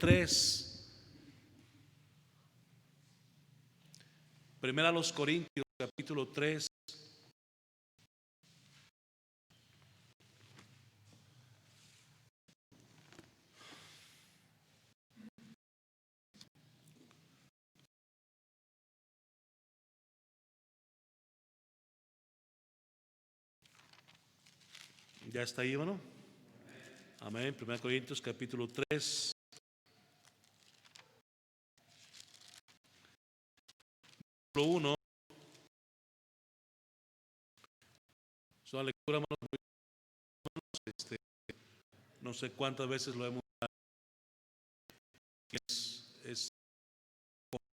3. Primera a los Corintios, capítulo 3. ¿Ya está ahí, hermano? Amén. 1 Corintios capítulo 3. Versículo 1. Es una lectura, hermano, no sé cuántas veces lo hemos dado.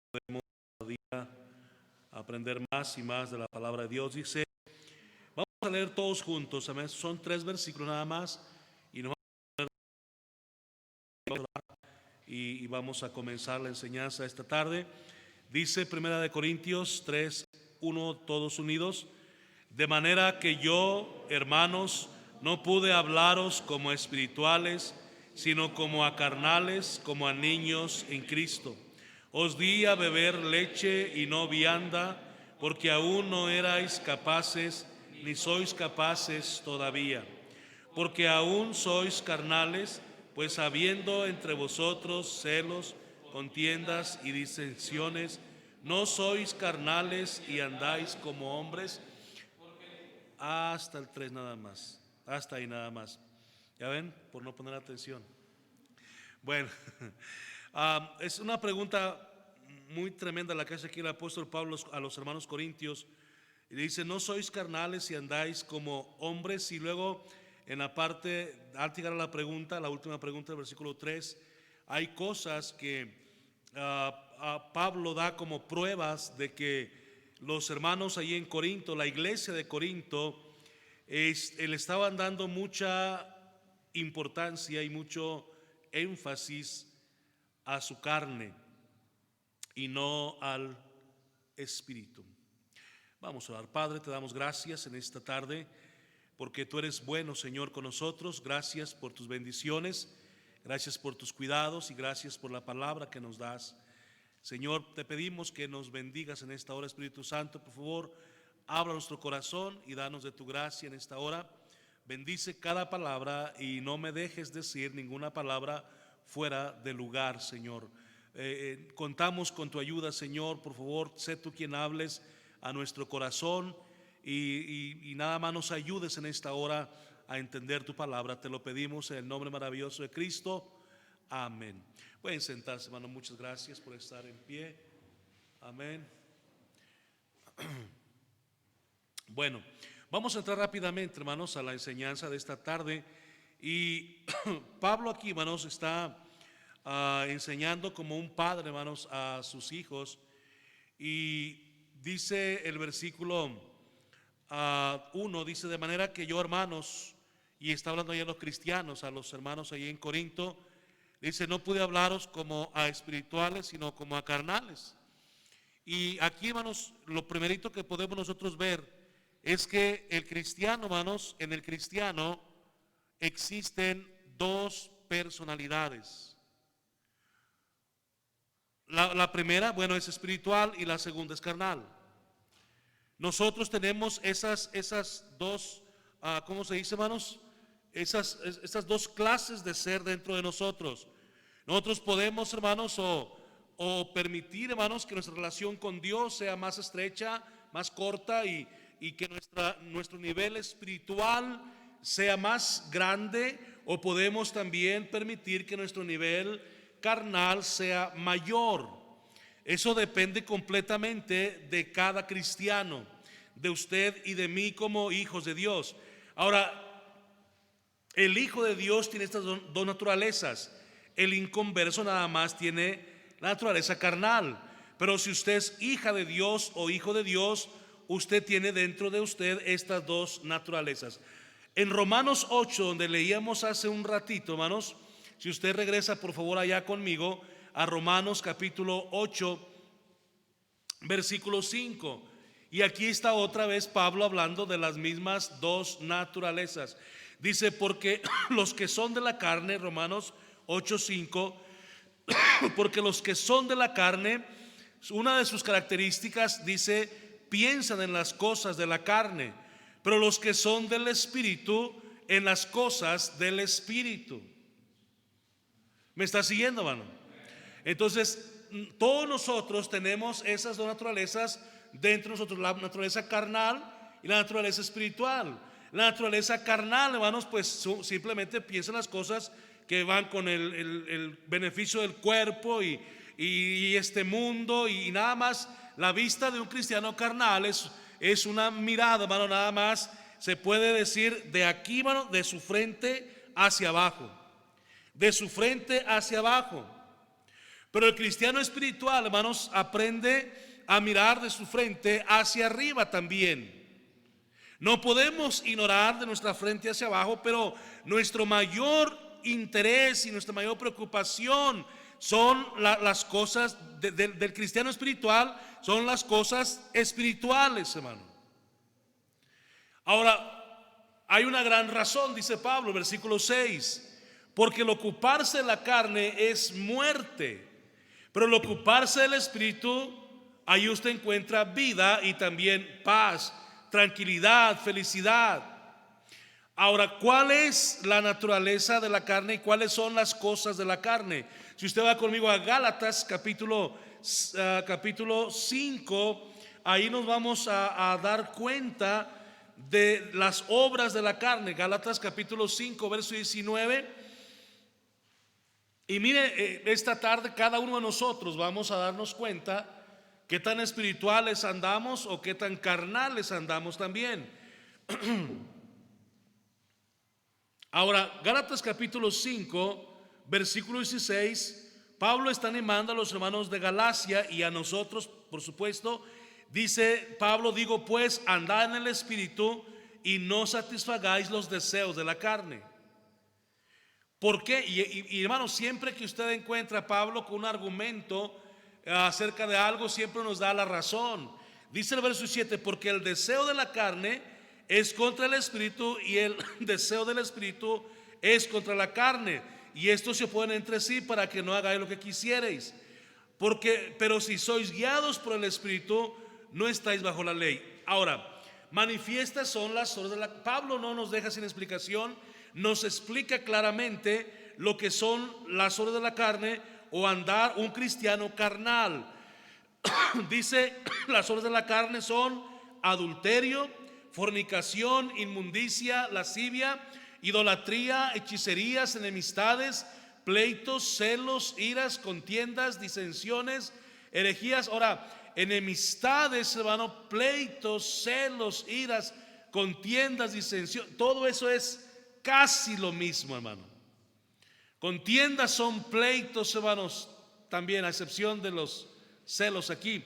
Podemos cada día aprender más y más de la palabra de Dios. Dice, vamos a leer todos juntos. Amén. Son 3 versículos nada más. Y nos y vamos a comenzar la enseñanza esta tarde. Dice 1 Corintios 3, 1, todos unidos. De manera que yo, hermanos, no pude hablaros como espirituales, sino como a carnales, como a niños en Cristo. Os di a beber leche y no vianda, porque aún no erais capaces, ni sois capaces todavía. Porque aún sois carnales, pues habiendo entre vosotros celos, contiendas y disensiones, no sois carnales y andáis como hombres. Hasta el 3 nada más, hasta ahí nada más. ¿Ya ven? Por no poner atención. Bueno, es una pregunta muy tremenda la que hace aquí el apóstol Pablo a los hermanos corintios. Y dice, no sois carnales y andáis como hombres. Y luego en la parte, al llegar a la pregunta, la última pregunta del versículo 3, hay cosas que Pablo da como pruebas de que los hermanos allí en Corinto, la iglesia de Corinto, le estaban dando mucha importancia y mucho énfasis a su carne y no al espíritu. Vamos a orar. Padre, te damos gracias en esta tarde porque tú eres bueno, Señor, con nosotros. Gracias por tus bendiciones, gracias por tus cuidados y gracias por la palabra que nos das. Señor, te pedimos que nos bendigas en esta hora, Espíritu Santo. Por favor, habla nuestro corazón y danos de tu gracia en esta hora. Bendice cada palabra y no me dejes decir ninguna palabra fuera de lugar, Señor. Contamos con tu ayuda, Señor. Por favor, sé tú quien hables a nuestro corazón y nada más nos ayudes en esta hora a entender tu palabra. Te lo pedimos en el nombre maravilloso de Cristo. Amén. Pueden sentarse, hermano. Muchas gracias por estar en pie. Amén. Bueno, vamos a entrar rápidamente, hermanos, a la enseñanza de esta tarde. Y Pablo aquí, hermanos, está enseñando como un padre, hermanos, a sus hijos. Y dice el versículo 1, dice, de manera que yo, hermanos, y está hablando ya a los cristianos, a los hermanos allí en Corinto, dice, no pude hablaros como a espirituales, sino como a carnales. Y aquí, hermanos, lo primerito que podemos nosotros ver es que el cristiano, hermanos, en el cristiano existen dos personalidades. La primera, bueno, es espiritual y la segunda es carnal. Nosotros tenemos esas dos, ¿cómo se dice, hermanos? Esas dos clases de ser dentro de nosotros. Nosotros podemos, hermanos, o permitir, hermanos, que nuestra relación con Dios sea más estrecha, más corta y que nuestro nivel espiritual sea más grande, o podemos también permitir que nuestro nivel carnal sea mayor. Eso depende completamente de cada cristiano, de usted y de mí como hijos de Dios. Ahora, el hijo de Dios tiene estas dos naturalezas. El inconverso nada más tiene la naturaleza carnal. Pero si usted es hija de Dios o hijo de Dios, usted tiene dentro de usted estas dos naturalezas. En Romanos 8, donde leíamos hace un ratito, hermanos, si usted regresa por favor allá conmigo a Romanos capítulo 8, versículo 5. Y aquí está otra vez Pablo hablando de las mismas dos naturalezas. Dice, porque los que son de la carne, Romanos 8:5, Porque los que son de la carne, una de sus características dice, piensan en las cosas de la carne, pero los que son del Espíritu, en las cosas del Espíritu. ¿Me está siguiendo, hermano? Entonces, todos nosotros tenemos esas dos naturalezas dentro de nosotros, la naturaleza carnal y la naturaleza espiritual. La naturaleza carnal, hermanos, pues simplemente piensa en las cosas que van con el beneficio del cuerpo y este mundo y nada más. La vista de un cristiano carnal es una mirada, hermano, nada más se puede decir de aquí, hermano, de su frente hacia abajo, de su frente hacia abajo. Pero el cristiano espiritual, hermanos, aprende a mirar de su frente hacia arriba también. No podemos ignorar de nuestra frente hacia abajo, pero nuestro mayor interés y nuestra mayor preocupación son las cosas del cristiano espiritual, son las cosas espirituales, hermano. Ahora, hay una gran razón, dice Pablo, versículo 6, porque el ocuparse de la carne es muerte, pero el ocuparse del Espíritu, ahí usted encuentra vida y también paz, tranquilidad, felicidad. Ahora, ¿cuál es la naturaleza de la carne y cuáles son las cosas de la carne? Si usted va conmigo a Gálatas capítulo 5, ahí nos vamos a dar cuenta de las obras de la carne. Gálatas capítulo 5, verso 19. Y mire, esta tarde cada uno de nosotros vamos a darnos cuenta qué tan espirituales andamos o qué tan carnales andamos también. Ahora, Gálatas capítulo 5, versículo 16, Pablo está animando a los hermanos de Galacia y a nosotros, por supuesto. Dice Pablo, digo pues, andad en el Espíritu y no satisfagáis los deseos de la carne. ¿Por qué? Y hermanos, siempre que usted encuentra a Pablo con un argumento acerca de algo, siempre nos da la razón. Dice el verso 7, porque el deseo de la carne es contra el Espíritu y el deseo del Espíritu es contra la carne, y estos se oponen entre sí para que no hagáis lo que quisierais. Pero si sois guiados por el Espíritu, no estáis bajo la ley. Ahora, manifiestas son las obras de la... Pablo no nos deja sin explicación, nos explica claramente lo que son las obras de la carne o andar un cristiano carnal. Dice, las obras de la carne son adulterio, fornicación, inmundicia, lascivia, idolatría, hechicerías, enemistades, pleitos, celos, iras, contiendas, disensiones, herejías. Ahora, enemistades, hermano, pleitos, celos, iras, contiendas, disensiones, todo eso es casi lo mismo, hermano. Contiendas son pleitos, hermanos, también a excepción de los celos aquí.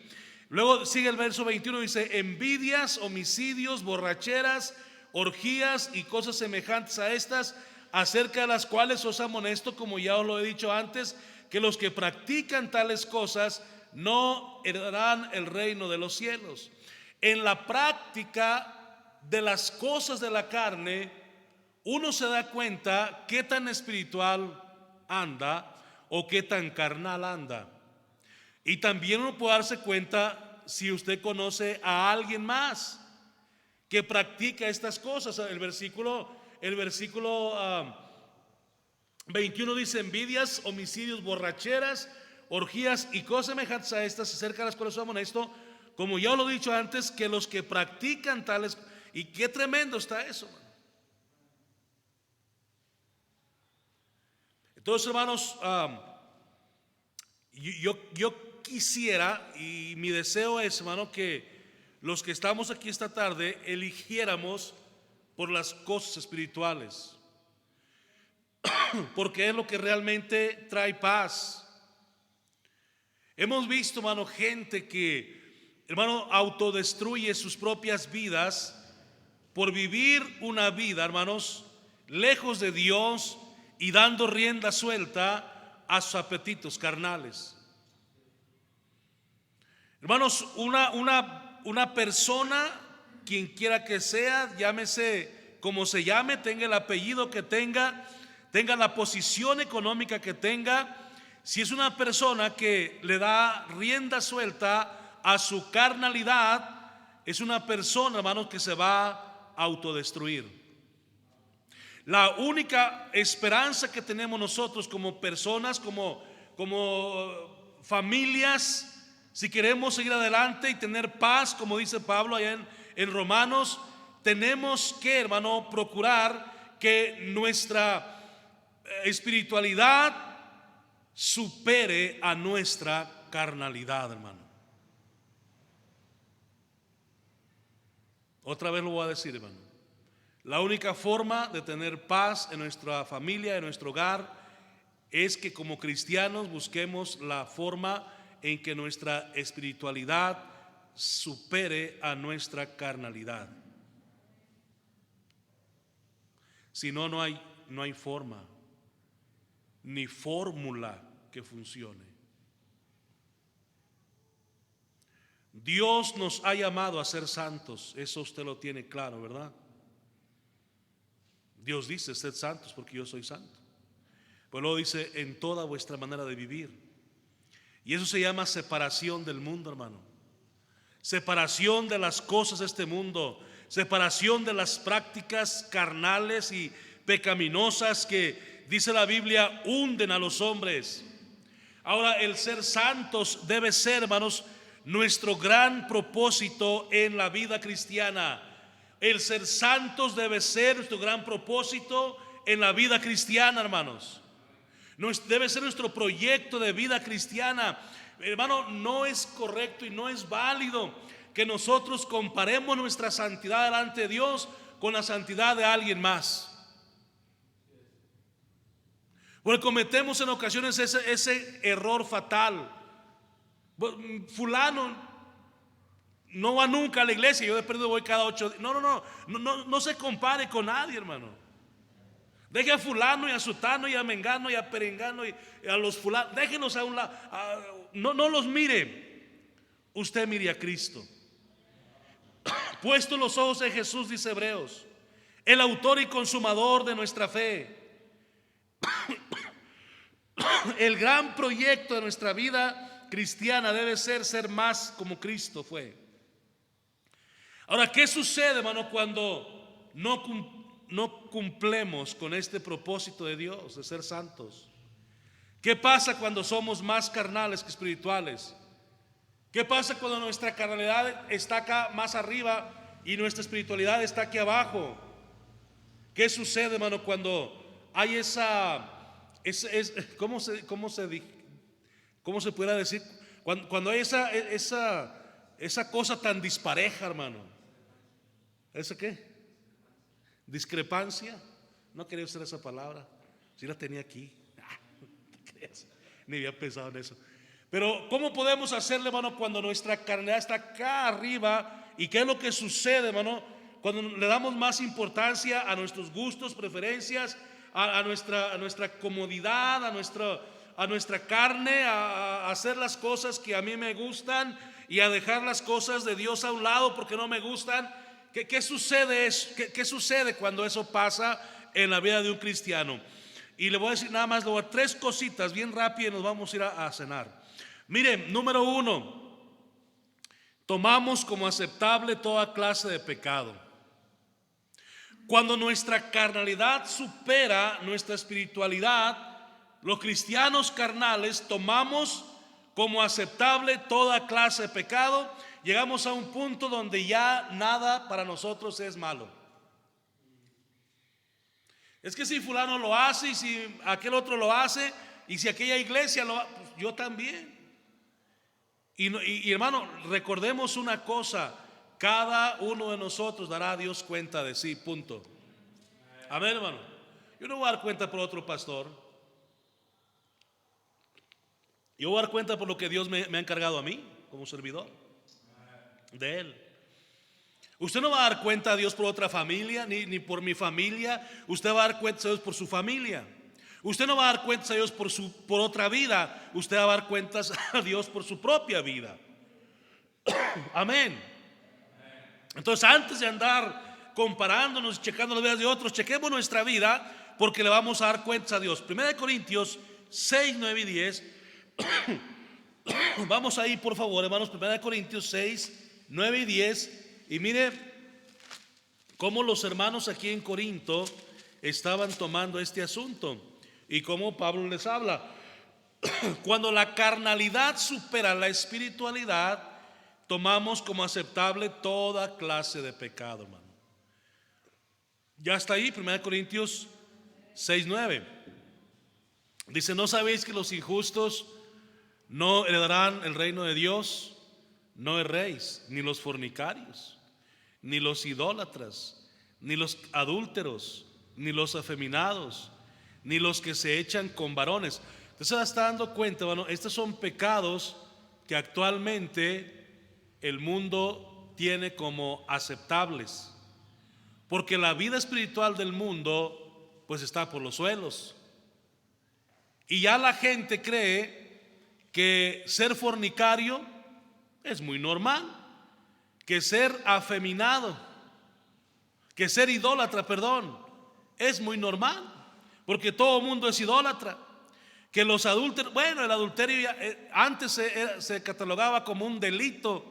Luego sigue el verso 21, dice, envidias, homicidios, borracheras, orgías y cosas semejantes a estas, acerca de las cuales os amonesto, como ya os lo he dicho antes, que los que practican tales cosas no heredarán el reino de los cielos. En la práctica de las cosas de la carne, uno se da cuenta qué tan espiritual anda o qué tan carnal anda. Y también uno puede darse cuenta si usted conoce a alguien más que practica estas cosas. El versículo 21 dice, envidias, homicidios, borracheras, orgías y cosas semejantes a estas, acerca de las cuales os amonesto, como ya lo he dicho antes, que los que practican tales. Y qué tremendo está eso, hermano. Entonces, hermanos, yo quisiera, y mi deseo es, hermano, que los que estamos aquí esta tarde eligiéramos por las cosas espirituales, porque es lo que realmente trae paz. Hemos visto, hermano, gente que, hermano, autodestruye sus propias vidas por vivir una vida, hermanos, lejos de Dios y dando rienda suelta a sus apetitos carnales. Hermanos, una persona, quien quiera que sea, llámese como se llame, tenga el apellido que tenga la posición económica que tenga, Si es una persona que le da rienda suelta a su carnalidad, es una persona, hermanos, que se va a autodestruir. La única esperanza que tenemos nosotros como personas, como familias, si queremos seguir adelante y tener paz, como dice Pablo allá en Romanos, tenemos que, hermano, procurar que nuestra espiritualidad supere a nuestra carnalidad, hermano. Otra vez lo voy a decir, hermano. La única forma de tener paz en nuestra familia, en nuestro hogar, es que como cristianos busquemos la forma en que nuestra espiritualidad supere a nuestra carnalidad. Si no, no hay forma ni fórmula que funcione. Dios nos ha llamado a ser santos, eso usted lo tiene claro, ¿verdad? Dios dice: sed santos porque yo soy santo. Pues luego dice: en toda vuestra manera de vivir. Y eso se llama separación del mundo, hermano. Separación de las cosas de este mundo, separación de las prácticas carnales y pecaminosas que, dice la Biblia, hunden a los hombres. Ahora, el ser santos debe ser, hermanos, nuestro gran propósito en la vida cristiana. El ser santos debe ser nuestro gran propósito en la vida cristiana, hermanos. Debe ser nuestro proyecto de vida cristiana. Hermano, no es correcto y no es válido que nosotros comparemos nuestra santidad delante de Dios con la santidad de alguien más. Porque cometemos en ocasiones ese error fatal. Fulano no va nunca a la iglesia, yo de perdido voy cada 8 días. No se compare con nadie, hermano. Deje a fulano y a sutano y a mengano y a perengano y a los fulanos, déjenos a un lado. No los mire. Usted mire a Cristo. Puesto los ojos en Jesús, dice Hebreos, el autor y consumador de nuestra fe. El gran proyecto de nuestra vida cristiana debe ser más como Cristo fue. Ahora, ¿qué sucede, hermano, cuando no cumplemos con este propósito de Dios de ser santos? ¿Qué pasa cuando somos más carnales que espirituales? ¿Qué pasa cuando nuestra carnalidad está acá más arriba y nuestra espiritualidad está aquí abajo? ¿Qué sucede, hermano, cuando hay ¿cómo se puede decir? Cuando hay esa cosa tan dispareja, hermano. ¿Esa qué? Discrepancia. No quería usar esa palabra. Si la tenía aquí. Ni había pensado en eso. Pero ¿cómo podemos hacerle, hermano, cuando nuestra carnalidad está acá arriba? ¿Y qué es lo que sucede, hermano, cuando le damos más importancia a nuestros gustos, preferencias, a nuestra comodidad, a nuestra carne, a hacer las cosas que a mí me gustan y a dejar las cosas de Dios a un lado porque no me gustan? ¿Qué sucede? ¿Qué sucede cuando eso pasa en la vida de un cristiano? Y le voy a decir nada más, tres cositas bien rápidas y nos vamos a ir a cenar. Miren, número 1, tomamos como aceptable toda clase de pecado. Cuando nuestra carnalidad supera nuestra espiritualidad, los cristianos carnales tomamos como aceptable toda clase de pecado. Llegamos a un punto donde ya nada para nosotros es malo. Es que si fulano lo hace y si aquel otro lo hace y si aquella iglesia lo hace, pues yo también. Y hermano, recordemos una cosa: cada uno de nosotros dará a Dios cuenta de sí, punto. Amén, hermano. Yo no voy a dar cuenta por otro pastor. Yo voy a dar cuenta por lo que Dios me ha encargado a mí como servidor de Él. Usted no va a dar cuenta a Dios por otra familia, ni por mi familia. Usted va a dar cuenta a Dios por su familia. Usted no va a dar cuentas a Dios por otra vida. Usted va a dar cuentas a Dios por su propia vida. Amén. Entonces, antes de andar comparándonos, checando las vidas de otros, chequemos nuestra vida, porque le vamos a dar cuentas a Dios. 1 Corintios 6, 9 y 10. Vamos ahí, por favor, hermanos, 1 Corintios 6, 9 y 10. Y mire cómo los hermanos aquí en Corinto estaban tomando este asunto y cómo Pablo les habla. Cuando la carnalidad supera la espiritualidad, tomamos como aceptable toda clase de pecado, hermano. Ya está ahí, 1 Corintios 6, 9. Dice: ¿no sabéis que los injustos no heredarán el reino de Dios? No erréis, ni los fornicarios, ni los idólatras, ni los adúlteros, ni los afeminados, ni los que se echan con varones. Usted se está dando cuenta, bueno, estos son pecados que actualmente el mundo tiene como aceptables, porque la vida espiritual del mundo pues está por los suelos. Y ya la gente cree que ser fornicario es muy normal, que ser afeminado, que ser idólatra, es muy normal, porque todo el mundo es idólatra. Que los adúlteros, bueno, el adulterio antes se catalogaba como un delito,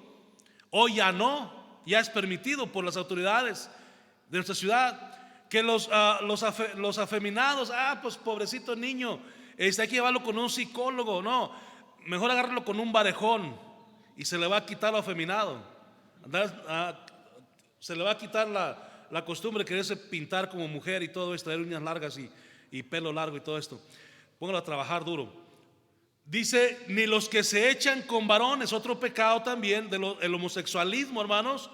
hoy ya no, ya es permitido por las autoridades de nuestra ciudad. Que los afeminados, pues pobrecito niño, hay que llevarlo con un psicólogo. No, mejor agárralo con un barejón y se le va a quitar lo afeminado. Se le va a quitar la costumbre de quererse pintar como mujer y todo esto, traer uñas largas y pelo largo y todo esto. Póngalo a trabajar duro. Dice: ni los que se echan con varones, otro pecado también, el homosexualismo, hermanos.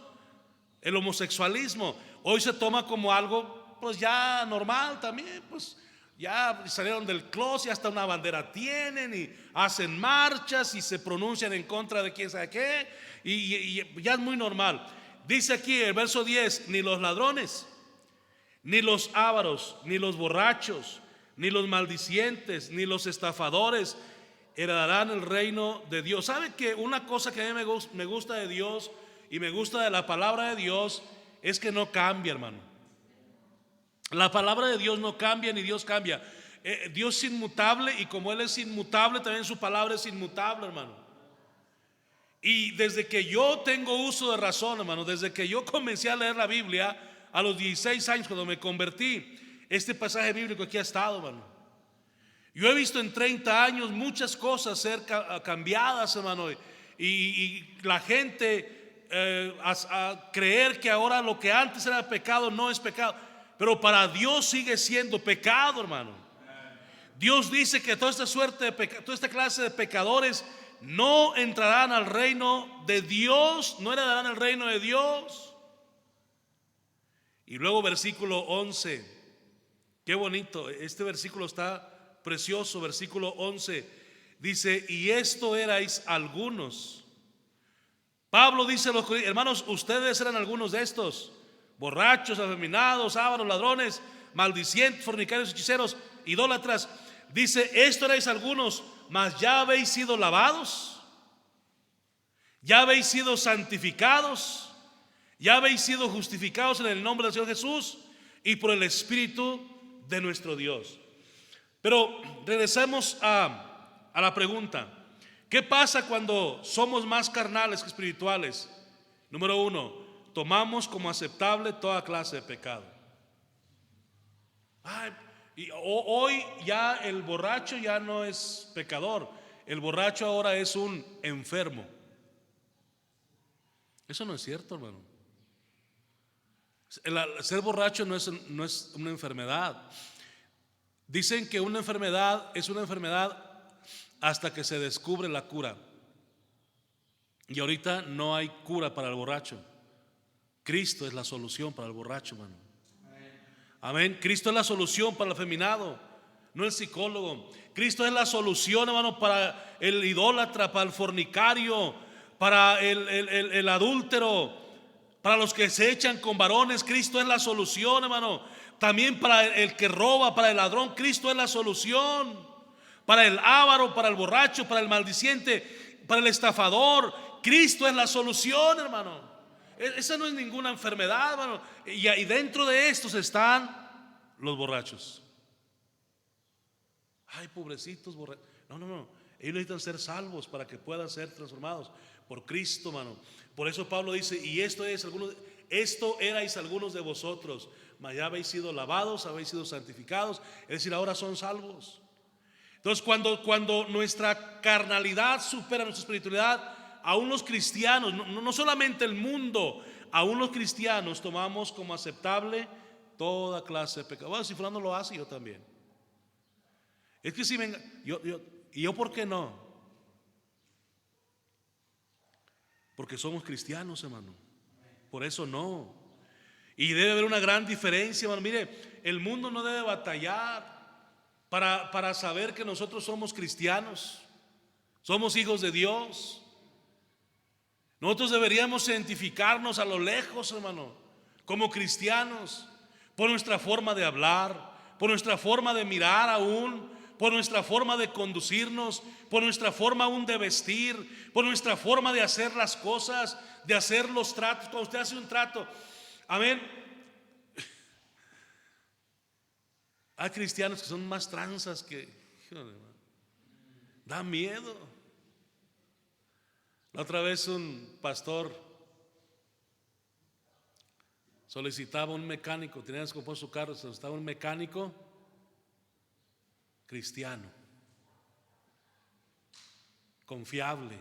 El homosexualismo hoy se toma como algo pues ya normal también, pues ya salieron del closet, hasta una bandera tienen y hacen marchas y se pronuncian en contra de quién sabe qué, y ya es muy normal. Dice aquí el verso 10: ni los ladrones, ni los ávaros, ni los borrachos, ni los maldicientes, ni los estafadores heredarán el reino de Dios. ¿Sabe que una cosa que a mí me gusta de Dios y me gusta de la palabra de Dios es que no cambia, hermano? La palabra de Dios no cambia, ni Dios cambia. Dios es inmutable, y como Él es inmutable, también su palabra es inmutable, hermano. Y desde que yo tengo uso de razón, hermano, desde que yo comencé a leer la Biblia a los 16 años, cuando me convertí, este pasaje bíblico aquí ha estado, hermano. Yo he visto en 30 años muchas cosas ser cambiadas, hermano, y la gente a creer que ahora lo que antes era pecado no es pecado, pero para Dios sigue siendo pecado, hermano. Dios dice que toda esta clase de pecadores no entrarán al reino de Dios, no heredarán el reino de Dios. Y luego versículo 11. Qué bonito, este versículo está precioso. Versículo 11 dice: y esto erais algunos. Pablo dice a los hermanos: ustedes eran algunos de estos: borrachos, afeminados, ávaros, ladrones, maldicientes, fornicarios, hechiceros, idólatras. Dice: esto erais algunos, mas ya habéis sido lavados, ya habéis sido santificados, ya habéis sido justificados en el nombre del Señor Jesús y por el Espíritu de nuestro Dios. Pero regresemos a la pregunta: ¿qué pasa cuando somos más carnales que espirituales? Número 1, tomamos como aceptable toda clase de pecado. Y hoy ya el borracho ya no es pecador, el borracho ahora es un enfermo. Eso no es cierto, hermano. Ser borracho no es una enfermedad. Dicen que una enfermedad es una enfermedad hasta que se descubre la cura. Y ahorita no hay cura para el borracho. Cristo es la solución para el borracho, hermano. Amén. Cristo es la solución para el afeminado, no el psicólogo. Cristo es la solución, hermano, para el idólatra, para el fornicario, para el adúltero, para los que se echan con varones. Cristo es la solución, hermano. También para el que roba, para el ladrón, Cristo es la solución. Para el avaro, para el borracho, para el maldiciente, para el estafador, Cristo es la solución, hermano. Esa no es ninguna enfermedad, hermano. Y dentro de estos están los borrachos. Ay, pobrecitos, no, no, no. Ellos necesitan ser salvos para que puedan ser transformados por Cristo, mano. Por eso Pablo dice, y esto erais algunos de vosotros, mas ya habéis sido lavados, habéis sido santificados, es decir, ahora son salvos. Entonces, cuando nuestra carnalidad supera nuestra espiritualidad, aún los cristianos, no solamente el mundo, aún los cristianos tomamos como aceptable toda clase de pecado. Bueno, si fulano lo hace, yo también. Es que si venga, yo ¿por qué no? Porque somos cristianos, hermano. Por eso no. Y debe haber una gran diferencia, hermano. Mire, el mundo no debe batallar para saber que nosotros somos cristianos, somos hijos de Dios. Nosotros deberíamos identificarnos a lo lejos, hermano, como cristianos, por nuestra forma de hablar, por nuestra forma de mirar aún, por nuestra forma de conducirnos, por nuestra forma aún de vestir, por nuestra forma de hacer las cosas, de hacer los tratos. Cuando usted hace un trato, amén. Hay cristianos que son más tranzas que, da miedo. La otra vez un pastor solicitaba un mecánico, tenía que descomponer su carro, solicitaba un mecánico cristiano, confiable.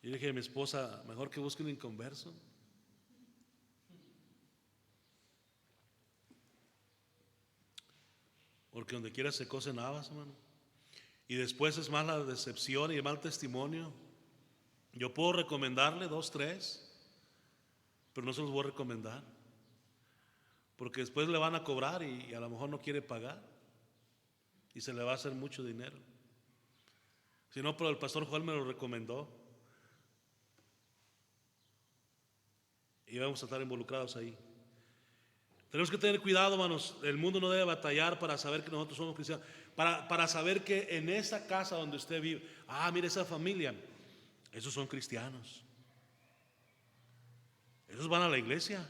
Y dije a mi esposa, mejor que busque un inconverso. Porque donde quiera se cocen habas, hermano. Y después es más la decepción y el mal testimonio. Yo puedo recomendarle 2, 3, pero no se los voy a recomendar, porque después le van a cobrar y a lo mejor no quiere pagar y se le va a hacer mucho dinero. Si no, pero el pastor Joel me lo recomendó y vamos a estar involucrados ahí. Tenemos que tener cuidado, hermanos. El mundo no debe batallar para saber que nosotros somos cristianos, para saber que en esa casa donde usted vive, mire esa familia, esos son cristianos, esos van a la iglesia.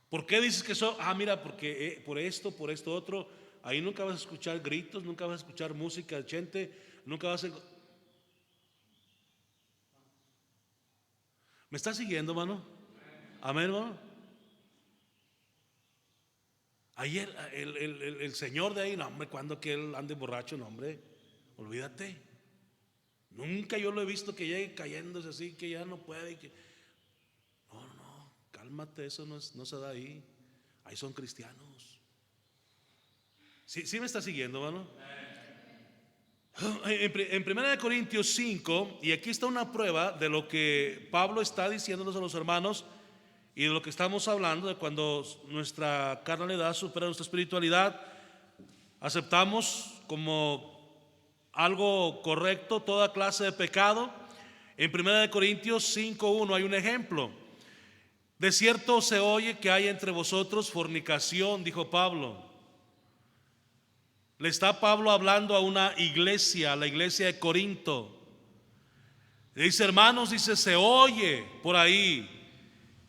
¿Por qué dices que son? Mira, porque por esto otro. Ahí nunca vas a escuchar gritos, nunca vas a escuchar música de gente, nunca vas a... ¿Me está siguiendo, hermano? Amén, hermano. Ayer el señor de ahí, no hombre, cuando que él ande borracho, no hombre, olvídate. Nunca yo lo he visto que llegue cayéndose así, que ya no puede. No, cálmate, eso no se da ahí. Ahí son cristianos. ¿Sí me está siguiendo, hermano? En 1 Corintios 5, y aquí está una prueba de lo que Pablo está diciéndonos a los hermanos y de lo que estamos hablando, de cuando nuestra carnalidad supera nuestra espiritualidad, aceptamos como algo correcto toda clase de pecado. En 1 Corintios 5:1 hay un ejemplo. De cierto se oye que hay entre vosotros fornicación, dijo Pablo. Le está Pablo hablando a una iglesia, a la iglesia de Corinto. Le dice, hermanos, dice, se oye por ahí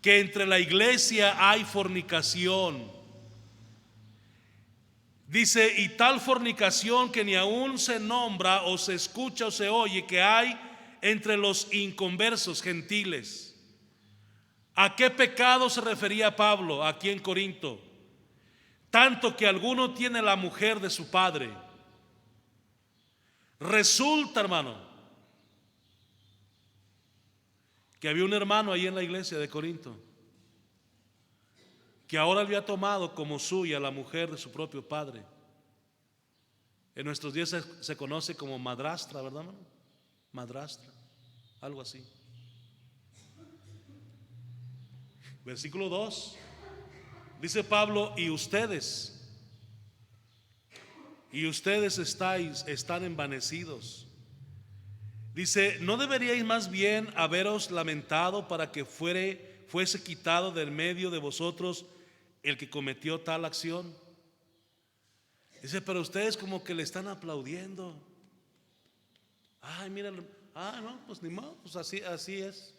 que entre la iglesia hay fornicación. Dice, y tal fornicación que ni aún se nombra o se escucha o se oye que hay entre los inconversos gentiles. ¿A qué pecado se refería Pablo aquí en Corinto? Tanto que alguno tiene la mujer de su padre. Resulta, hermano, que había un hermano ahí en la iglesia de Corinto que ahora había tomado como suya la mujer de su propio padre. En nuestros días se conoce como madrastra, ¿verdad, hermano? Madrastra, algo así. Versículo 2. Dice Pablo, y ustedes están envanecidos. Dice, ¿no deberíais más bien haberos lamentado para que fuese quitado del medio de vosotros el que cometió tal acción? Dice, pero ustedes como que le están aplaudiendo. Ay, mira, no, pues ni modo, pues así es.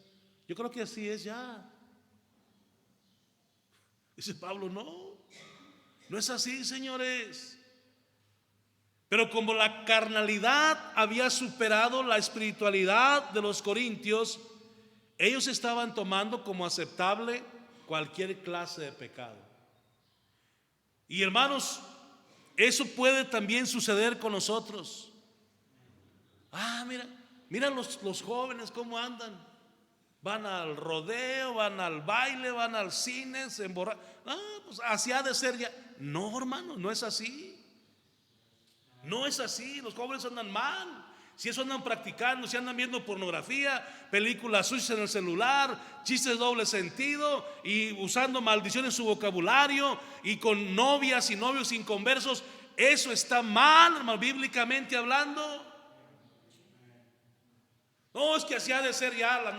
Yo creo que así es ya. Dice Pablo, no. No es así, señores. Pero como la carnalidad había superado la espiritualidad de los corintios, ellos estaban tomando como aceptable cualquier clase de pecado. Y hermanos, eso puede también suceder con nosotros. Mira los jóvenes cómo andan. Van al rodeo, van al baile, van al cine, se emborrachan. Pues así ha de ser ya. No, hermano, no es así. No es así, los jóvenes andan mal. Si eso andan practicando, si andan viendo pornografía, películas sucias en el celular, chistes de doble sentido y usando maldiciones en su vocabulario y con novias y novios inconversos, eso está mal, hermano, bíblicamente hablando. No, es que así ha de ser ya la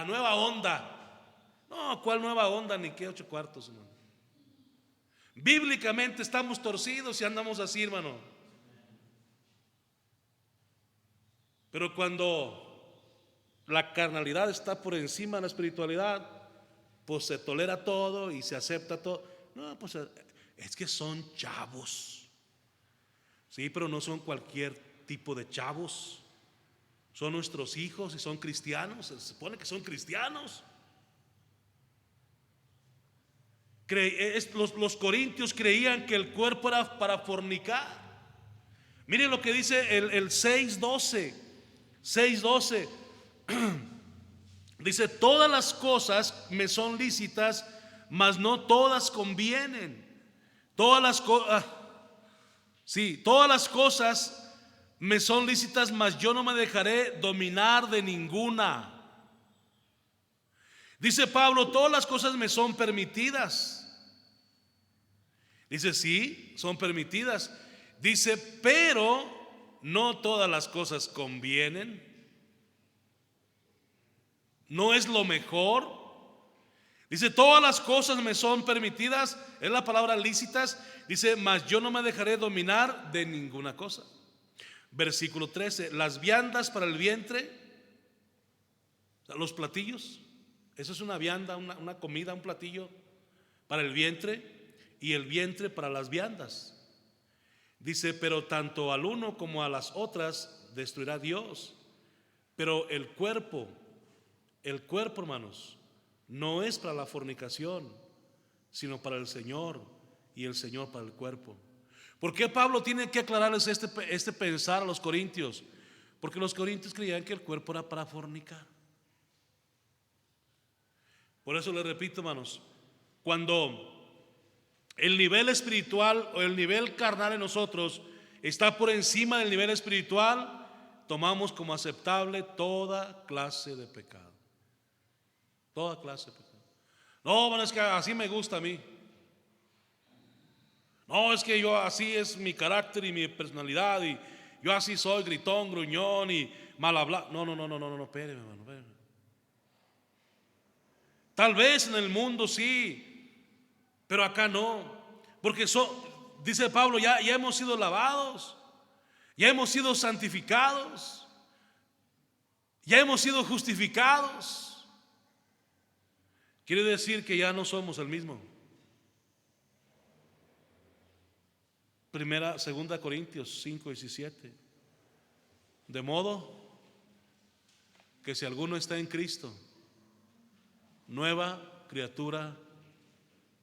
nueva onda. No, ¿cuál nueva onda? Ni qué 8 cuartos, hermano. Bíblicamente estamos torcidos y andamos así, hermano. Pero cuando la carnalidad está por encima de la espiritualidad, pues se tolera todo y se acepta todo. No, pues es que son chavos. Sí, pero no son cualquier tipo de chavos. Son nuestros hijos y son cristianos. Se supone que son cristianos. Los corintios creían que el cuerpo era para fornicar. Miren lo que dice el 6:12. 6:12 dice: todas las cosas me son lícitas, mas no todas convienen. Todas las cosas me son lícitas, mas yo no me dejaré dominar de ninguna. Dice Pablo: todas las cosas me son permitidas. Dice: sí, son permitidas. Dice: pero no todas las cosas convienen. No es lo mejor. Dice: todas las cosas me son permitidas. Es la palabra lícitas. Dice: mas yo no me dejaré dominar de ninguna cosa. Versículo 13: las viandas para el vientre, los platillos. Eso es una vianda, una comida, un platillo para el vientre, y el vientre para las viandas. Dice: pero tanto al uno como a las otras destruirá Dios. Pero el cuerpo, hermanos, no es para la fornicación, sino para el Señor, y el Señor para el cuerpo. ¿Por qué Pablo tiene que aclararles este pensar a los corintios? Porque los corintios creían que el cuerpo era para fornicar. Por eso les repito, hermanos, cuando el nivel espiritual o el nivel carnal en nosotros está por encima del nivel espiritual, tomamos como aceptable toda clase de pecado. Toda clase de pecado. No, bueno, es que así me gusta a mí. No, es que yo así es mi carácter y mi personalidad, y yo así soy gritón, gruñón y mal hablado. No, espéreme, hermano, espéreme. Tal vez en el mundo sí, pero acá no. Porque dice Pablo, ya hemos sido lavados, ya hemos sido santificados, ya hemos sido justificados. Quiere decir que ya no somos el mismo. Segunda Corintios 5:17. De modo que si alguno está en Cristo, nueva criatura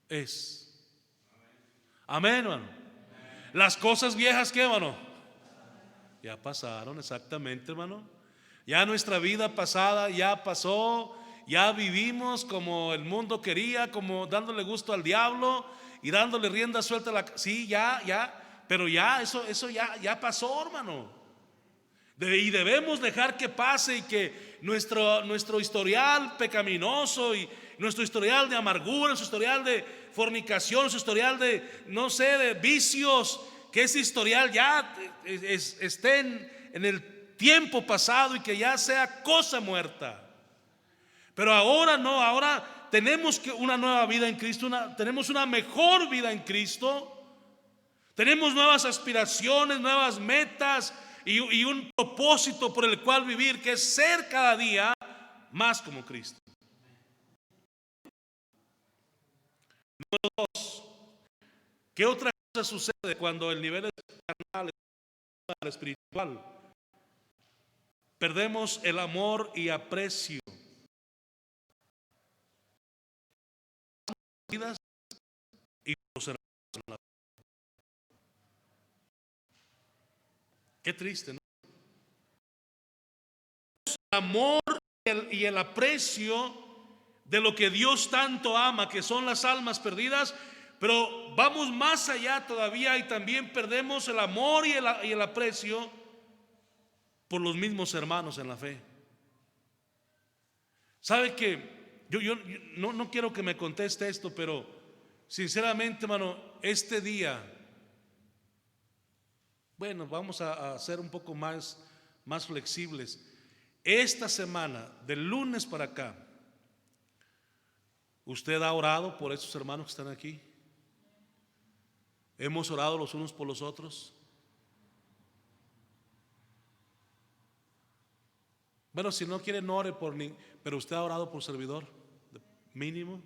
es. Amén, hermano. Las cosas viejas, ¿qué, hermano? Ya pasaron, exactamente, hermano. Ya nuestra vida pasada ya pasó. Ya vivimos como el mundo quería, como dándole gusto al diablo y dándole rienda suelta a sí, ya. Pero ya eso ya pasó, hermano. Y debemos dejar que pase, y que nuestro historial pecaminoso y nuestro historial de amargura, nuestro historial de fornicación, nuestro historial de vicios, que ese historial ya esté en el tiempo pasado y que ya sea cosa muerta. Pero ahora no, ahora tenemos una nueva vida en Cristo, tenemos una mejor vida en Cristo. Tenemos nuevas aspiraciones, nuevas metas y un propósito por el cual vivir, que es ser cada día más como Cristo. Número 2, ¿Qué otra cosa sucede cuando el nivel es carnal, es espiritual? Perdemos el amor y aprecio. Y los hermanos. Qué triste, ¿no? El amor y el aprecio de lo que Dios tanto ama, que son las almas perdidas, pero vamos más allá todavía y también perdemos el amor y el aprecio por los mismos hermanos en la fe. ¿Sabe que yo no quiero que me conteste esto, pero sinceramente, hermano, este día, bueno, vamos a ser un poco más flexibles. Esta semana, del lunes para acá, ¿usted ha orado por esos hermanos que están aquí? ¿Hemos orado los unos por los otros? Bueno, si no quiere, no ore por mí, pero usted ha orado por servidor, mínimo.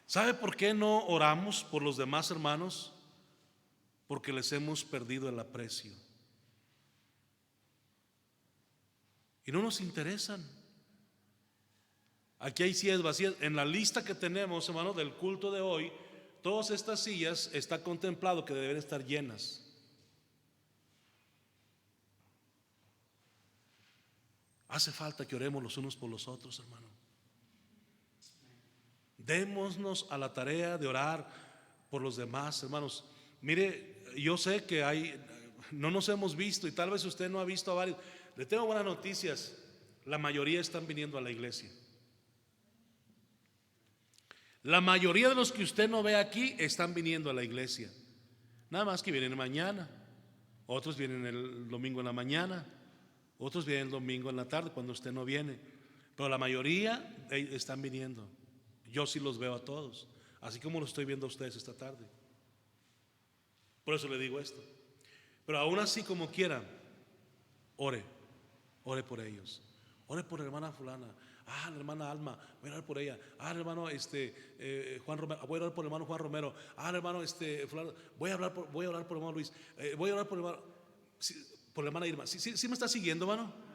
¿Sabe por qué no oramos por los demás hermanos? Porque les hemos perdido el aprecio. Y no nos interesan. Aquí hay sillas vacías. En la lista que tenemos, hermano, del culto de hoy, todas estas sillas está contemplado que deben estar llenas. Hace falta que oremos los unos por los otros, hermano. Démonos a la tarea de orar por los demás, hermanos. Mire, yo sé que no nos hemos visto y tal vez usted no ha visto a varios. Le tengo buenas noticias. La mayoría están viniendo a la iglesia. La mayoría de los que usted no ve aquí están viniendo a la iglesia. Nada más que vienen mañana. Otros vienen el domingo en la mañana. Otros vienen el domingo en la tarde cuando usted no viene. Pero la mayoría están viniendo. Yo sí los veo a todos, así como los estoy viendo a ustedes esta tarde. Por eso le digo esto. Pero aún así, como quiera, ore por ellos. Ore por la hermana fulana. La hermana Alma, voy a orar por ella. El hermano Juan Romero, voy a orar por el hermano Juan Romero. El hermano fulano, voy a orar por el hermano Luis. Voy a orar por la hermana Irma. ¿Sí me está siguiendo, hermano?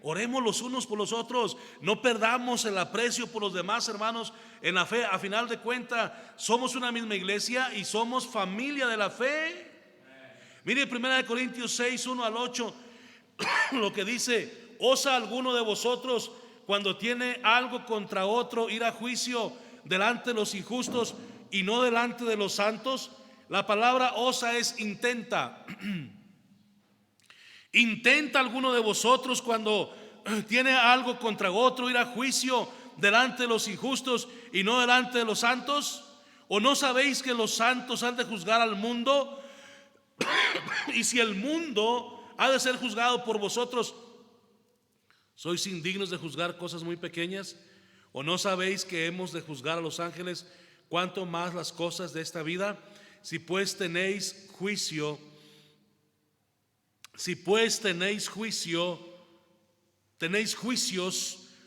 Oremos los unos por los otros. No perdamos el aprecio por los demás hermanos en la fe. A final de cuentas, somos una misma iglesia y somos familia de la fe. Mire 1 Corintios 6, 1 al 8, lo que dice: ¿osa alguno de vosotros, cuando tiene algo contra otro, ir a juicio delante de los injustos y no delante de los santos? La palabra osa es intenta. ¿Intenta alguno de vosotros, cuando tiene algo contra otro, ir a juicio delante de los injustos y no delante de los santos? ¿O no sabéis que los santos han de juzgar al mundo? Y si el mundo ha de ser juzgado por vosotros, ¿sois indignos de juzgar cosas muy pequeñas? ¿O no sabéis que hemos de juzgar a los ángeles, cuanto más las cosas de esta vida? Si pues tenéis juicios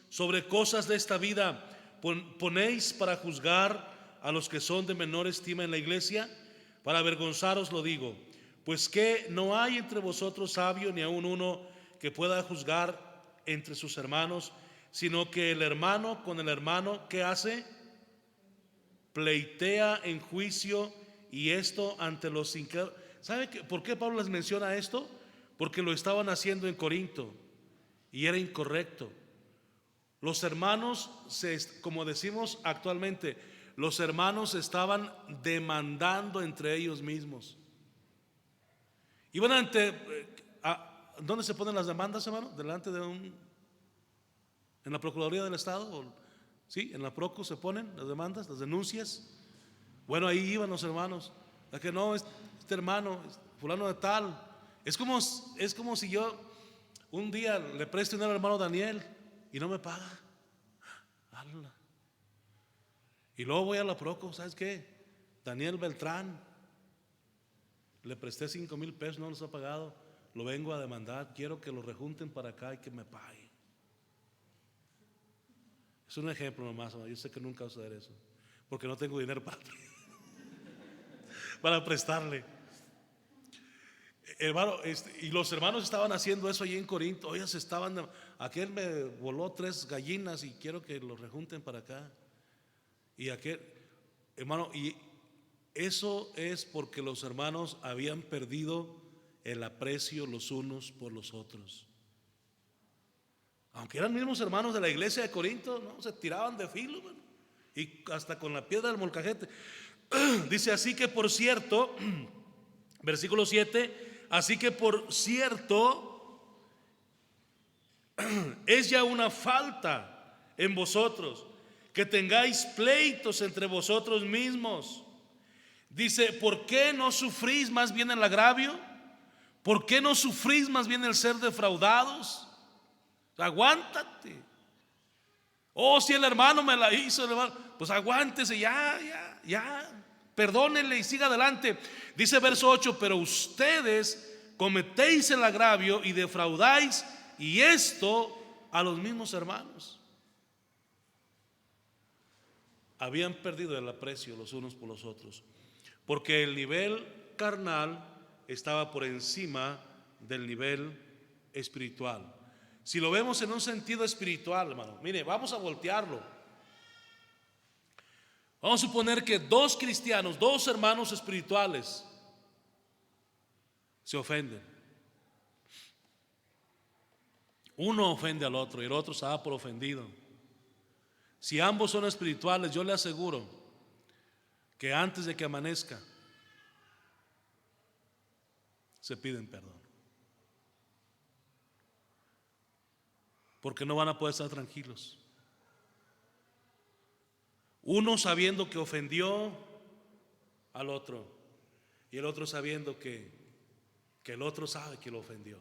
sobre cosas de esta vida, ¿ponéis para juzgar a los que son de menor estima en la iglesia? Para avergonzaros lo digo. Pues que no hay entre vosotros sabio, ni aun uno que pueda juzgar entre sus hermanos, sino que el hermano con el hermano, ¿qué hace? Pleitea en juicio, y esto ante los incrédulos. ¿Sabe por qué Pablo les menciona esto? Porque lo estaban haciendo en Corinto y era incorrecto. Los hermanos, como decimos actualmente, los hermanos estaban demandando entre ellos mismos. Iban ¿dónde se ponen las demandas, hermano? Delante de en la Procuraduría del Estado. Sí, en la Procu se ponen las demandas, las denuncias. Bueno, ahí iban los hermanos. La que no, este hermano, fulano de tal. Es como si yo un día le preste dinero al hermano Daniel y no me paga. ¡Hala! Y luego voy a la Proco, ¿sabes qué? Daniel Beltrán, le presté 5,000 pesos, no los ha pagado. Lo vengo a demandar, quiero que lo rejunten para acá y que me pague. Es un ejemplo nomás, yo sé que nunca vas a hacer eso, porque no tengo dinero para para prestarle. Hermano, y los hermanos estaban haciendo eso allí en Corinto. Oye, aquel me voló 3 gallinas y quiero que lo rejunten para acá. Y aquel, hermano, y eso es porque los hermanos habían perdido el aprecio los unos por los otros. Aunque eran mismos hermanos de la iglesia de Corinto, no, se tiraban de filo, bueno, y hasta con la piedra del molcajete. Dice, así que por cierto, versículo 7, así que por cierto, es ya una falta en vosotros que tengáis pleitos entre vosotros mismos. Dice, ¿por qué no sufrís más bien el agravio? ¿Por qué no sufrís más bien el ser defraudados? Aguántate. Oh, si el hermano me la hizo, hermano, pues aguántese, ya, perdónenle y siga adelante. Dice verso 8, pero ustedes cometéis el agravio y defraudáis, y esto a los mismos hermanos. Habían perdido el aprecio los unos por los otros, porque el nivel carnal estaba por encima del nivel espiritual. Si lo vemos en un sentido espiritual, hermano, mire, vamos a voltearlo. Vamos a suponer que 2 cristianos, 2 hermanos espirituales se ofenden. Uno ofende al otro y el otro se da por ofendido. Si ambos son espirituales, yo le aseguro que antes de que amanezca se piden perdón, porque no van a poder estar tranquilos. Uno sabiendo que ofendió al otro y el otro sabiendo que el otro sabe que lo ofendió.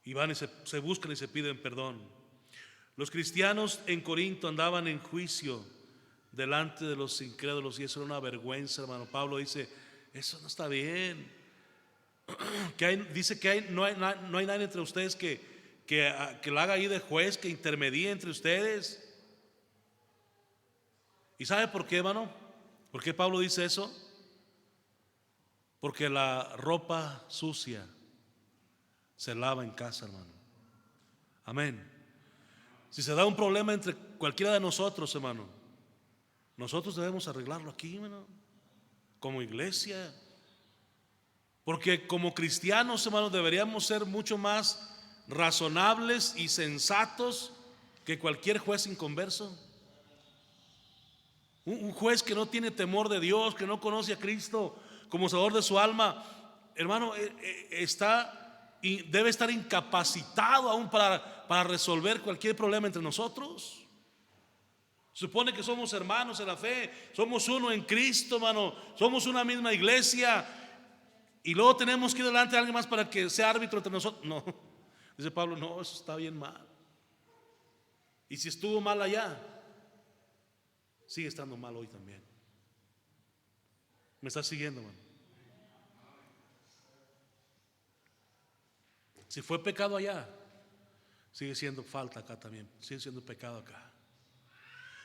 Y van y se buscan y se piden perdón. Los cristianos en Corinto andaban en juicio delante de los incrédulos y eso era una vergüenza, hermano. Pablo dice, eso no está bien. Dice que no hay nadie entre ustedes que lo haga ahí de juez, que intermedie entre ustedes. ¿Y sabe por qué, hermano? ¿Por qué Pablo dice eso? Porque la ropa sucia se lava en casa, hermano. Amén. Si se da un problema entre cualquiera de nosotros, hermano, nosotros debemos arreglarlo aquí, hermano, como iglesia. Porque como cristianos, hermanos, deberíamos ser mucho más razonables y sensatos que cualquier juez inconverso. Un juez que no tiene temor de Dios, que no conoce a Cristo como Salvador de su alma, hermano, debe estar incapacitado aún para resolver cualquier problema entre nosotros. Supone que somos hermanos en la fe, somos uno en Cristo, hermano, somos una misma iglesia. Y luego tenemos que ir delante de alguien más para que sea árbitro entre nosotros. No, dice Pablo, no, eso está bien mal. Y si estuvo mal allá, sigue estando mal hoy también. ¿Me estás siguiendo, hermano? Si fue pecado allá, sigue siendo falta acá también, sigue siendo pecado acá.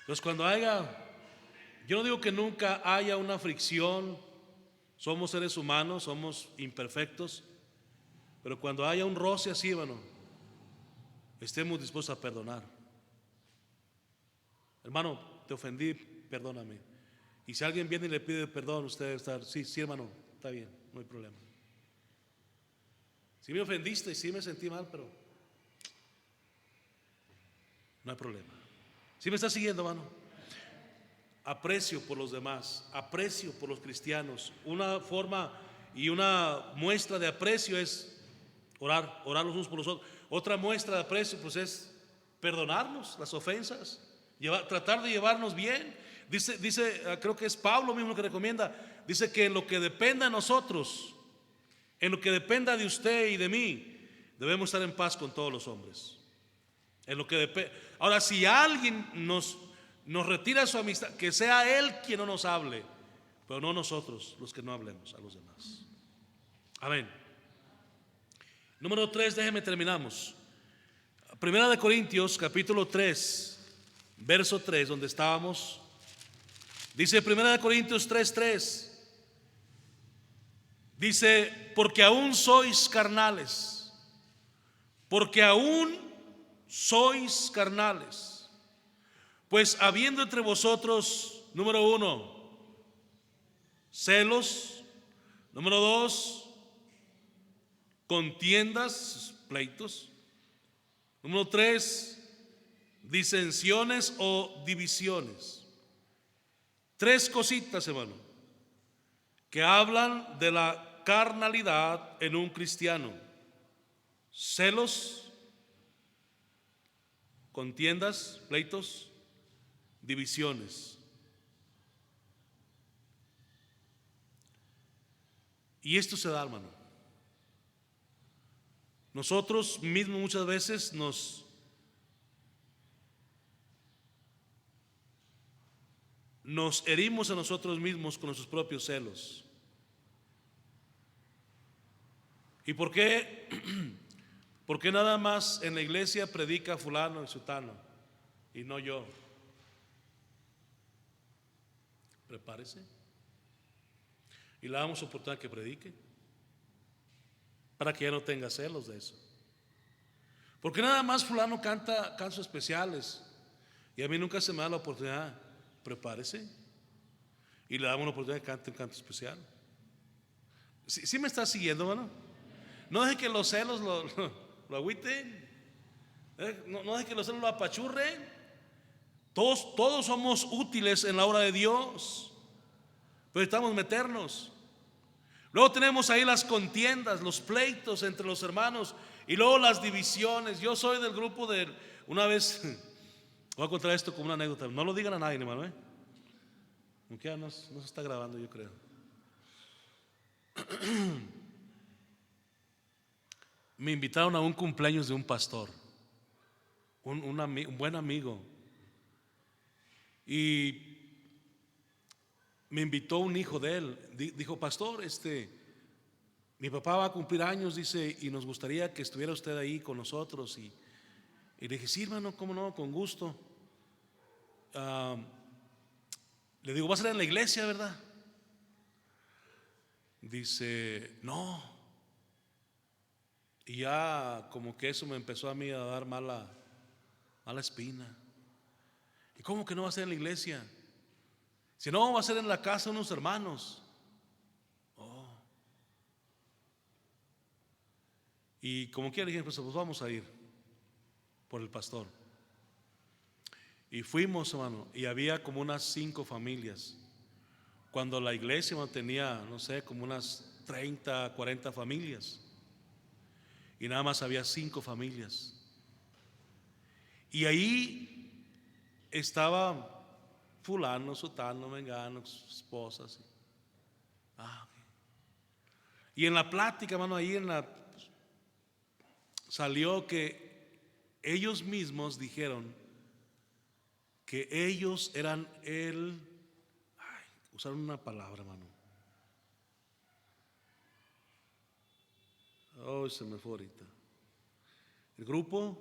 Entonces cuando yo no digo que nunca haya una fricción. Somos seres humanos, somos imperfectos, pero cuando haya un roce así, hermano, estemos dispuestos a perdonar. Hermano, te ofendí, perdóname. Y si alguien viene y le pide perdón, usted debe estar, sí, hermano, está bien, no hay problema. Si me ofendiste y sí me sentí mal, pero no hay problema. ¿Sí me está siguiendo, hermano? Aprecio por los demás, aprecio por los cristianos. Una forma y una muestra de aprecio es orar los unos por los otros. Otra muestra de aprecio pues es perdonarnos las ofensas, tratar de llevarnos bien. Dice, creo que es Pablo mismo que recomienda, dice que en lo que dependa de nosotros, en lo que dependa de usted y de mí, debemos estar en paz con todos los hombres. Ahora, si alguien nos retira su amistad, que sea él quien no nos hable, pero no nosotros los que no hablemos a los demás. Amén. Número 3, déjenme terminamos. Primera de Corintios capítulo 3, verso 3, donde estábamos. Dice 1 Corintios 3:3. Dice, porque aún sois carnales. Porque aún sois carnales. Pues habiendo entre vosotros, número 1, celos. Número 2, contiendas, pleitos. Número 3, disensiones o divisiones. 3 cositas, hermano, que hablan de la carnalidad en un cristiano: celos, contiendas, pleitos, divisiones. Y esto se da, hermano. Nosotros mismos muchas veces nos herimos a nosotros mismos con nuestros propios celos. ¿Y por qué? Porque nada más en la iglesia predica fulano y sutano y no yo. Prepárese y le damos oportunidad que predique, para que ya no tenga celos de eso. Porque nada más fulano canta cantos especiales y a mí nunca se me da la oportunidad. Prepárese y le damos la oportunidad que cante un canto especial. ¿Sí me está siguiendo, hermano? No deje que los celos lo agüiten. No deje que los celos lo apachurren. Todos somos útiles en la obra de Dios, pero necesitamos meternos. Luego tenemos ahí las contiendas, los pleitos entre los hermanos, y luego las divisiones. Yo soy del grupo de, una vez, voy a contar esto como una anécdota, no lo digan a nadie, hermano, aunque ya no se está grabando, yo creo. Me invitaron a un cumpleaños de un pastor, un buen amigo, y me invitó un hijo de él. Dijo, pastor, mi papá va a cumplir años, dice, y nos gustaría que estuviera usted ahí con nosotros. Y le dije, sí, hermano, cómo no, con gusto. Le digo, ¿va a ser en la iglesia, verdad? Dice, no. Y ya como que eso me empezó a mí a dar mala espina. ¿Y cómo que no va a ser en la iglesia? Si no, va a ser en la casa de unos hermanos. Oh. Y como quiera dije, pues vamos a ir por el pastor. Y fuimos, hermano, y había como unas 5 familias. Cuando la iglesia, hermano, tenía, no sé, como unas 30, 40 familias. Y nada más había 5 familias. Y ahí estaba fulano, sutano, mengano, sus esposas. Okay. Y en la plática, hermano, ahí salió que ellos mismos dijeron que ellos eran usaron una palabra, hermano. Oh, se me fue ahorita. El grupo,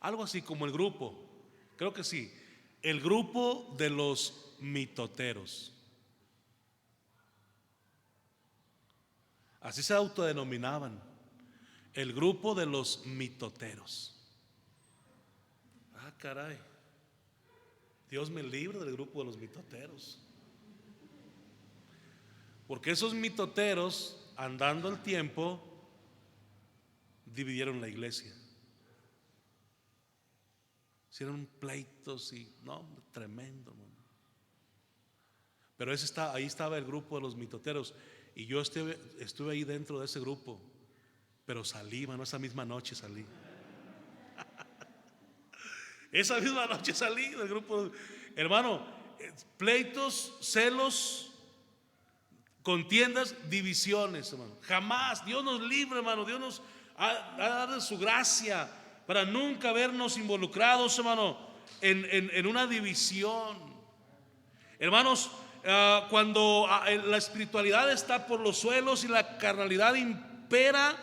algo así como el grupo, creo que sí. El grupo de los mitoteros. Así se autodenominaban. El grupo de los mitoteros. Caray. Dios me libre del grupo de los mitoteros. Porque esos mitoteros, andando el tiempo, dividieron la iglesia. Hicieron pleitos y no, tremendo, hermano. Pero ahí estaba el grupo de los mitoteros. Y yo estuve ahí dentro de ese grupo. Pero salí, hermano, esa misma noche salí. Esa misma noche salí del grupo. Hermano, pleitos, celos, contiendas, divisiones, hermano. Jamás, Dios nos libre, hermano. Dios nos ha dado su gracia para nunca vernos involucrados, hermano, en una división. Hermanos, cuando la espiritualidad está por los suelos y la carnalidad impera,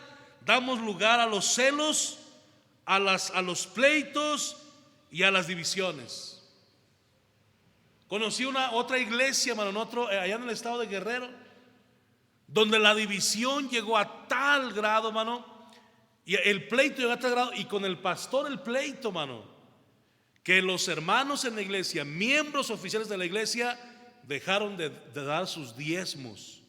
damos lugar a los celos, a los pleitos y a las divisiones. Conocí otra iglesia, hermano, allá en el estado de Guerrero, donde la división llegó a tal grado, hermano, y el pleito llegó a tal grado, y con el pastor el pleito, hermano, que los hermanos en la iglesia, miembros oficiales de la iglesia, dejaron de dar sus diezmos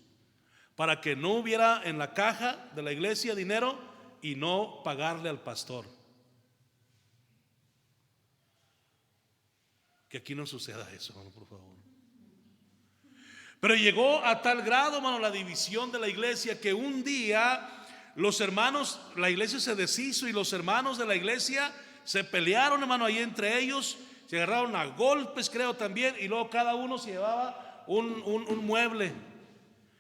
para que no hubiera en la caja de la iglesia dinero y no pagarle al pastor. Que aquí no suceda eso, hermano, por favor. Pero llegó a tal grado, hermano, la división de la iglesia, que un día los hermanos, la iglesia se deshizo y los hermanos de la iglesia se pelearon, hermano, ahí entre ellos, se agarraron a golpes, creo también, y luego cada uno se llevaba un mueble.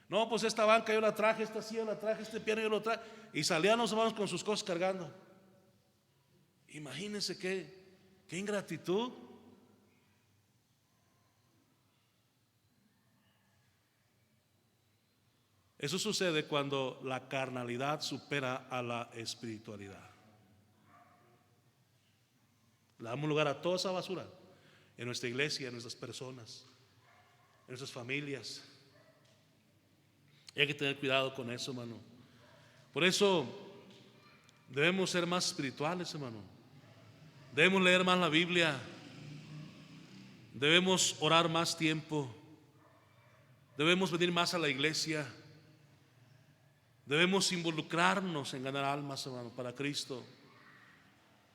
No, pues esta banca yo la traje, esta silla yo la traje, este piano yo lo traje, y salían los hermanos con sus cosas cargando. Imagínense qué ingratitud. Eso sucede cuando la carnalidad supera a la espiritualidad. Le damos lugar a toda esa basura en nuestra iglesia, en nuestras personas, en nuestras familias. Y hay que tener cuidado con eso, hermano. Por eso debemos ser más espirituales, hermano. Debemos leer más la Biblia. Debemos orar más tiempo. Debemos venir más a la iglesia. Debemos involucrarnos en ganar almas, hermano, para Cristo.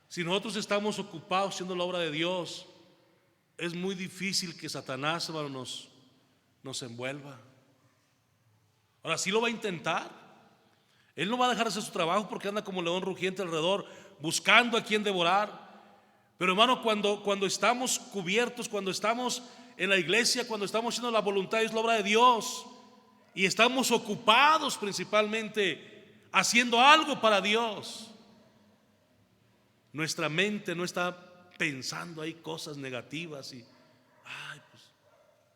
Si nosotros estamos ocupados haciendo la obra de Dios, es muy difícil que Satanás, hermano, nos envuelva. Ahora sí lo va a intentar. Él no va a dejar de hacer su trabajo porque anda como león rugiente alrededor buscando a quien devorar. Pero, hermano, cuando estamos cubiertos, cuando estamos en la iglesia, cuando estamos haciendo la voluntad y la obra de Dios, y estamos ocupados principalmente haciendo algo para Dios, nuestra mente no está pensando ahí cosas negativas y pues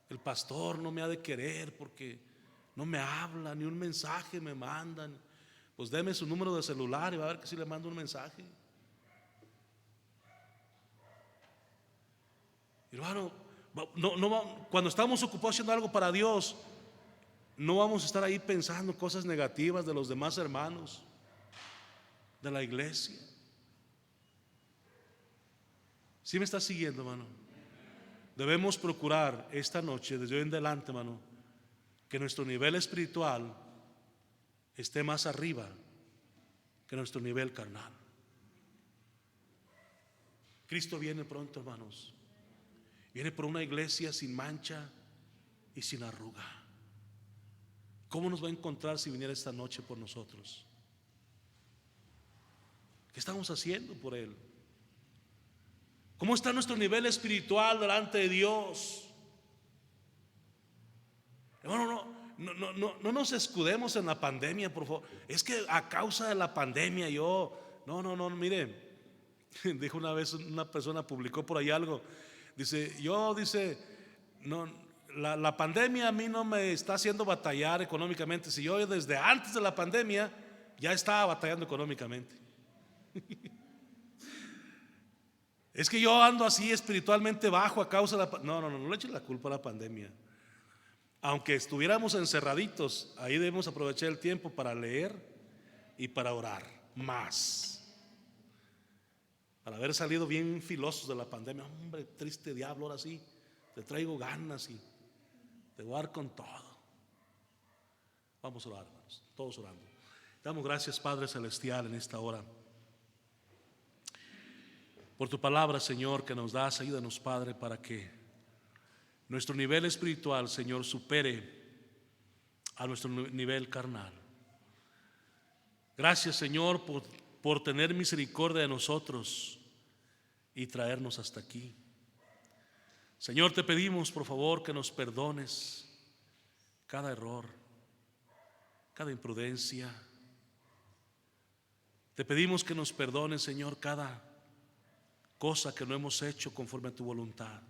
el pastor no me ha de querer porque no me habla, ni un mensaje me mandan. Pues deme su número de celular y va a ver que si le mando un mensaje. Hermano, cuando estamos ocupados haciendo algo para Dios, no vamos a estar ahí pensando cosas negativas de los demás hermanos de la iglesia. ¿Sí me está siguiendo, hermano? Debemos procurar esta noche, desde hoy en adelante, hermano, que nuestro nivel espiritual esté más arriba que nuestro nivel carnal. Cristo viene pronto, hermanos. Viene por una iglesia sin mancha y sin arruga. ¿Cómo nos va a encontrar si viniera esta noche por nosotros? ¿Qué estamos haciendo por Él? ¿Cómo está nuestro nivel espiritual delante de Dios? Hermano, no nos escudemos en la pandemia, por favor. Es que a causa de la pandemia no, mire, dijo una vez una persona, publicó por ahí algo. Dice, no, la pandemia a mí no me está haciendo batallar económicamente. Si yo desde antes de la pandemia ya estaba batallando económicamente. Es que yo ando así espiritualmente bajo a causa de la pandemia. No le echen la culpa a la pandemia. Aunque estuviéramos encerraditos, ahí debemos aprovechar el tiempo para leer y para orar más. Para haber salido bien filosos de la pandemia. Hombre, triste diablo, ahora sí te traigo ganas y te voy a dar con todo. Vamos a orar, hermanos, todos orando. Damos gracias, Padre Celestial, en esta hora por tu palabra, Señor, que nos das. Ayúdanos, Padre, para que nuestro nivel espiritual, Señor, supere a nuestro nivel carnal. Gracias, Señor, por tener misericordia de nosotros y traernos hasta aquí. Señor, te pedimos, por favor, que nos perdones cada error, cada imprudencia. Te pedimos que nos perdones, Señor, cada cosa que no hemos hecho conforme a tu voluntad.